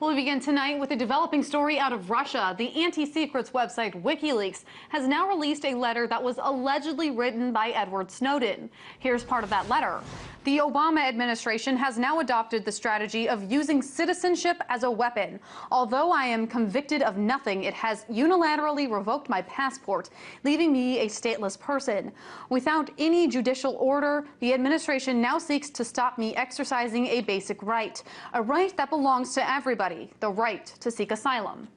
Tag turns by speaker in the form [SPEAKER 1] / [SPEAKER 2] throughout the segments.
[SPEAKER 1] Well, we begin tonight with a developing story out of Russia. The anti-secrets website WikiLeaks has now released a letter that was allegedly written by Edward Snowden. Here's part of that letter. The Obama administration has now adopted the strategy of using citizenship as a weapon. Although I am convicted of nothing, it has unilaterally revoked my passport, leaving me a stateless person. Without any judicial order, the administration now seeks to stop me exercising a basic right, a right that belongs to everybody, the right to seek asylum.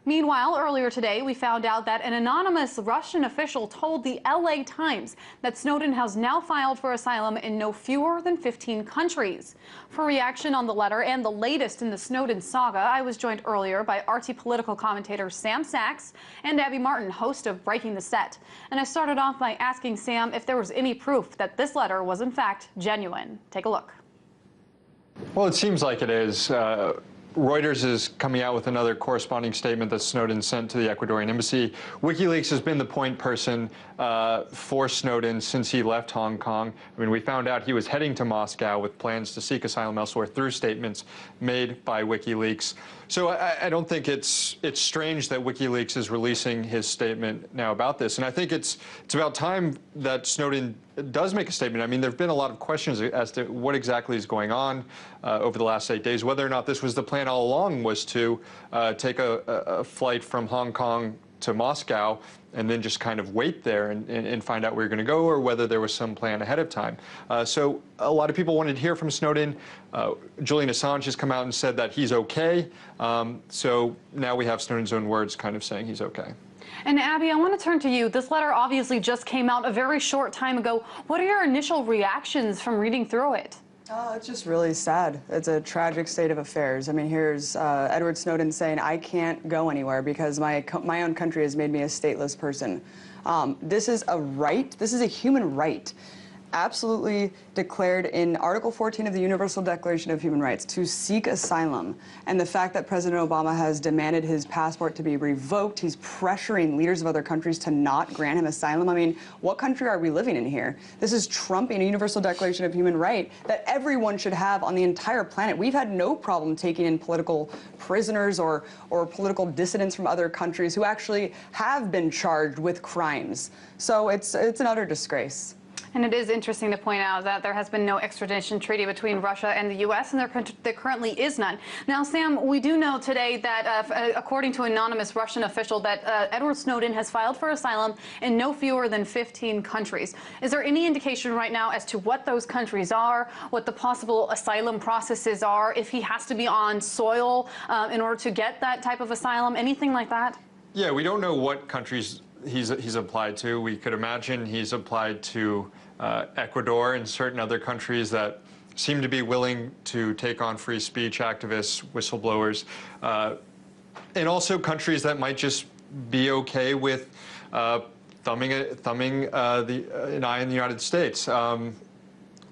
[SPEAKER 1] Meanwhile, earlier today, we found out that an anonymous Russian official told the LA Times that Snowden has now filed for asylum in no fewer than 15 countries. For reaction on the letter and the latest in the Snowden saga, I was joined earlier by RT political commentator Sam Sachs and Abby Martin, host of Breaking the Set. And I started off by asking Sam if there was any proof that this letter was in fact genuine. Take a look.
[SPEAKER 2] Well, it seems like it is. Reuters is coming out with another corresponding statement that Snowden sent to the Ecuadorian embassy. WikiLeaks has been the point person for Snowden since he left Hong Kong. I mean, we found out he was heading to Moscow with plans to seek asylum elsewhere through statements made by WikiLeaks. So I don't think it's strange that WikiLeaks is releasing his statement now about this. And I think it's about time that Snowden does make a statement. I mean, there have been a lot of questions as to what exactly is going on over the last 8 days, whether or not this was the plan all along was to take a flight from Hong Kong to Moscow and then just kind of wait there and find out where you're going to go, or whether there was some plan ahead of time. So a lot of people wanted to hear from Snowden. Julian Assange has come out and said that he's okay. So now we have Snowden's own words kind of saying he's okay.
[SPEAKER 1] And Abby, I want to turn to you. This letter obviously just came out a very short time ago. What are your initial reactions from reading through it?
[SPEAKER 3] It's just really sad. It's a tragic state of affairs. I mean, here's Edward Snowden saying, I can't go anywhere because my own country has made me a stateless person. This is a right. This is a human right, absolutely declared in Article 14 of the Universal Declaration of Human Rights, to seek asylum. And the fact that President Obama has demanded his passport to be revoked, he's pressuring leaders of other countries to not grant him asylum. I mean, what country are we living in here? This is trumping a Universal Declaration of Human Rights that everyone should have on the entire planet. We've had no problem taking in political prisoners or political dissidents from other countries who actually have been charged with crimes. So it's an utter disgrace.
[SPEAKER 1] And it is interesting to point out that there has been no extradition treaty between Russia and the U.S., and there currently is none. Now, Sam, we do know today that, according to an anonymous Russian official, that Edward Snowden has filed for asylum in no fewer than 15 countries. Is there any indication right now as to what those countries are, what the possible asylum processes are, if he has to be on soil in order to get that type of asylum, anything like that?
[SPEAKER 2] Yeah, we don't know what countries he's applied to. We could imagine he's applied to Ecuador and certain other countries that seem to be willing to take on free speech activists, whistleblowers, and also countries that might just be okay with thumbing an eye in the United States.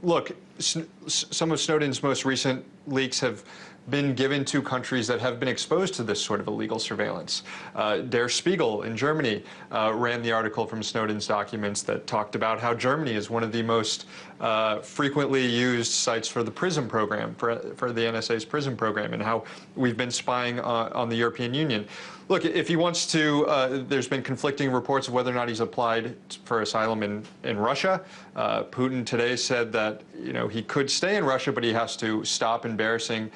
[SPEAKER 2] Look, some of Snowden's most recent leaks have been given to countries that have been exposed to this sort of illegal surveillance. Der Spiegel in Germany ran the article from Snowden's documents that talked about how Germany is one of the most frequently used sites for the PRISM program, for the NSA's PRISM program, and how we've been spying on the European Union. Look, if he wants to, there's been conflicting reports of whether or not he's applied for asylum in Russia. Putin today said that, he could stay in Russia, but he has to stop embarrassing,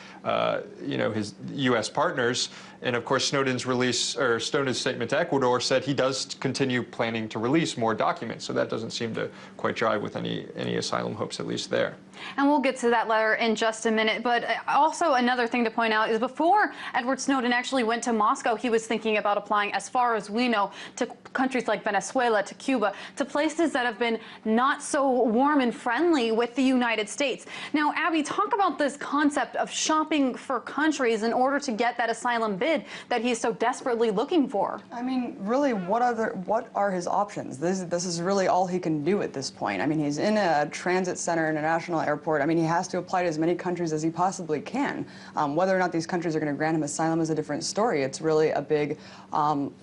[SPEAKER 2] his U.S. partners. And of course, Snowden's statement to Ecuador said he does continue planning to release more documents. So that doesn't seem to quite jive with any asylum hopes, at least there.
[SPEAKER 1] And we'll get to that letter in just a minute. But also another thing to point out is before Edward Snowden actually went to Moscow, he was thinking about applying, as far as we know, to countries like Venezuela, to Cuba, to places that have been not so warm and friendly with the United States. Now, Abby, talk about this concept of shopping for countries in order to get that asylum bid that he's so desperately looking for.
[SPEAKER 3] I mean, really, what are his options? This is really all he can do at this point. I mean, he's in a transit center, international airport. I mean, he has to apply to as many countries as he possibly can. Whether or not these countries are going to grant him asylum is a different story. It's really a big,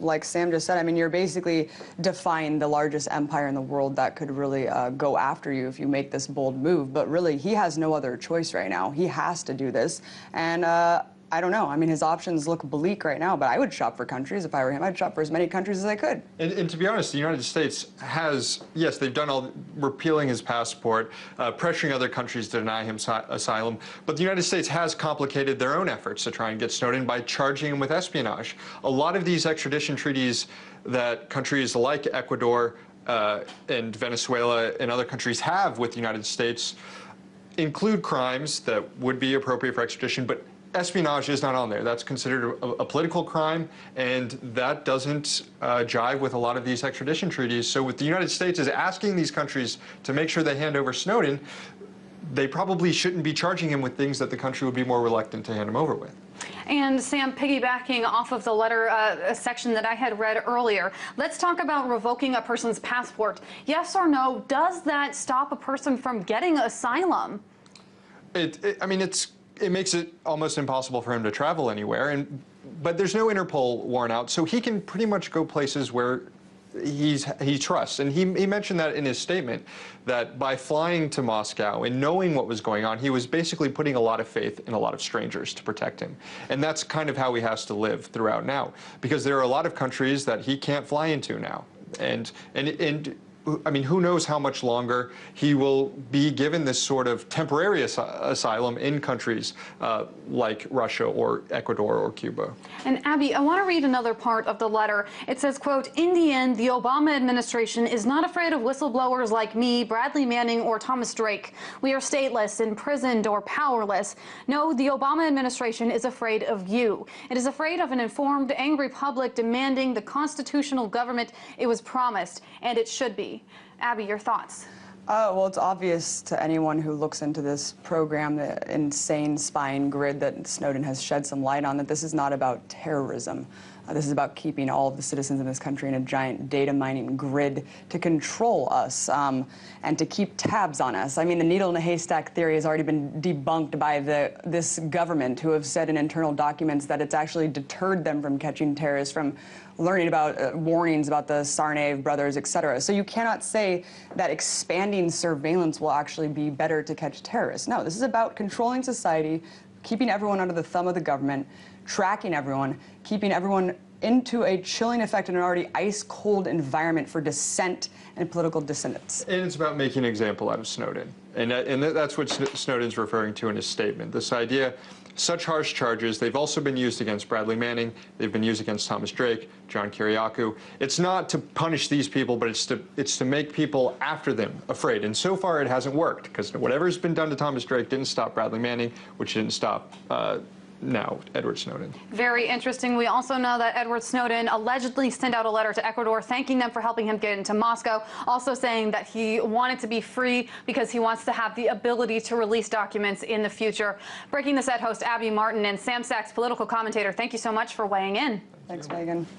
[SPEAKER 3] like Sam just said, I mean, you're basically defying the largest empire in the world that could really go after you if you make this bold move. But really, he has no other choice right now. He has to do this. And I don't know. I mean, his options look bleak right now, but I would shop for countries if I were him. I'd shop for as many countries as I could.
[SPEAKER 2] And to be honest, the United States has, yes, they've done all, repealing his passport, pressuring other countries to deny him asylum, but the United States has complicated their own efforts to try and get Snowden by charging him with espionage. A lot of these extradition treaties that countries like Ecuador and Venezuela and other countries have with the United States include crimes that would be appropriate for extradition, but espionage is not on there. That's considered a political crime, and that doesn't jive with a lot of these extradition treaties. So what the United States is asking these countries to make sure they hand over Snowden, they probably shouldn't be charging him with things that the country would be more reluctant to hand him over with.
[SPEAKER 1] And Sam, piggybacking off of the letter section that I had read earlier, let's talk about revoking a person's passport. Yes or no, does that stop a person from getting asylum?
[SPEAKER 2] I mean, it makes it almost impossible for him to travel anywhere, but there's no Interpol warrant out, so he can pretty much go places where he trusts. And he mentioned that in his statement, that by flying to Moscow and knowing what was going on, he was basically putting a lot of faith in a lot of strangers to protect him. And that's kind of how he has to live throughout now, because there are a lot of countries that he can't fly into now. And I mean, who knows how much longer he will be given this sort of temporary asylum in countries like Russia or Ecuador or Cuba.
[SPEAKER 1] And Abby, I want to read another part of the letter. It says, quote, "In the end, the Obama administration is not afraid of whistleblowers like me, Bradley Manning, or Thomas Drake. We are stateless, imprisoned, or powerless. No, the Obama administration is afraid of you. It is afraid of an informed, angry public demanding the constitutional government it was promised, and it should be." Abby, your thoughts?
[SPEAKER 3] Well, it's obvious to anyone who looks into this program, the insane spying grid that Snowden has shed some light on, that this is not about terrorism. This is about keeping all of the citizens in this country in a giant data mining grid to control us and to keep tabs on us. I mean, the needle in a haystack theory has already been debunked by this government, who have said in internal documents that it's actually deterred them from catching terrorists, from learning about warnings about the Tsarnaev brothers, etc. So you cannot say that expanding surveillance will actually be better to catch terrorists. No, this is about controlling society, keeping everyone under the thumb of the government, tracking everyone, keeping everyone into a chilling effect in an already ice-cold environment for dissent and political dissidents.
[SPEAKER 2] And it's about making an example out of Snowden. And that's what Snowden's referring to in his statement. This idea, such harsh charges, they've also been used against Bradley Manning, they've been used against Thomas Drake, John Kiriakou. It's not to punish these people, but it's to make people after them afraid. And so far it hasn't worked, because whatever's been done to Thomas Drake didn't stop Bradley Manning, which didn't stop now Edward Snowden.
[SPEAKER 1] Very interesting. We also know that Edward Snowden allegedly sent out a letter to Ecuador thanking them for helping him get into Moscow, also saying that he wanted to be free because he wants to have the ability to release documents in the future. Breaking the Set host Abby Martin and Sam Sachs, political commentator, thank you so much for weighing in.
[SPEAKER 3] Thanks, Megan.